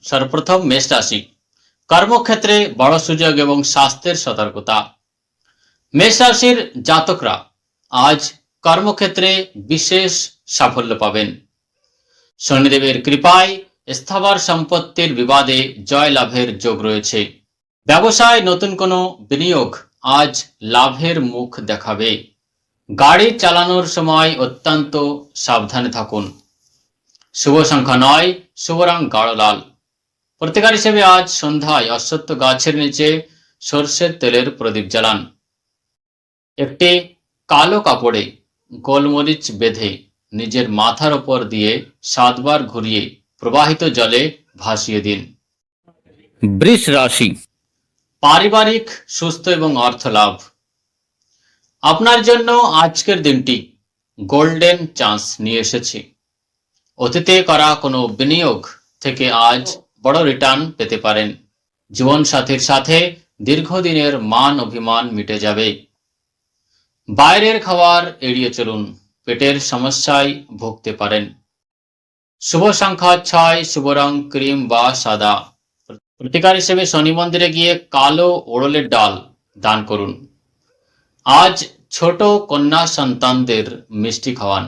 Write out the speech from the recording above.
সর্বপ্রথম মেষ রাশি, কর্মক্ষেত্রে বড় সুযোগ এবং স্বাস্থ্যের সতর্কতা। মেষ রাশির জাতকরা আজ কর্মক্ষেত্রে বিশেষ সাফল্য পাবেন। শনিদেবের কৃপায় স্থাবর সম্পত্তির বিবাদে জয় লাভের যোগ রয়েছে। ব্যবসায় নতুন কোনো বিনিয়োগ আজ লাভের মুখ দেখাবে। গাড়ি চালানোর সময় অত্যন্ত সাবধানে থাকুন। শুভ সংখ্যা 9, শুভ রং গাঢ় লাল। প্রতিকার হিসেবে আজ সন্ধ্যায় অশ্বত্থ গাছের নিচে সর্ষের তেলের প্রদীপ জ্বালান। একটি কালো কাপড়ে গোলমরিচ বেঁধে নিজের মাথার ওপর দিয়ে 7 বার ঘুরিয়ে প্রবাহিত জলে ভাসিয়ে দিন। বৃষ রাশি, পারিবারিক সুস্থ এবং অর্থ লাভ। আপনার জন্য আজকের দিনটি গোল্ডেন চান্স নিয়ে এসেছে। অতীতে করা কোনো বিনিয়োগ থেকে আজ বড় রিটার্ন পেতে পারেন। জীবনসাথীর সাথে দীর্ঘদিনের মান অভিমান মিটে যাবে। বাইরের খাবার এড়িয়ে চলুন, পেটের সমস্যায় ভুগতে পারেন। শুভ সংখ্যা 6, শুভ রং ক্রিম বা সাদা। প্রতিকার হিসেবে শনি মন্দিরে গিয়ে কালো ওড়লের ডাল দান করুন। আজ ছোট কন্যা সন্তানদের মিষ্টি খাওয়ান।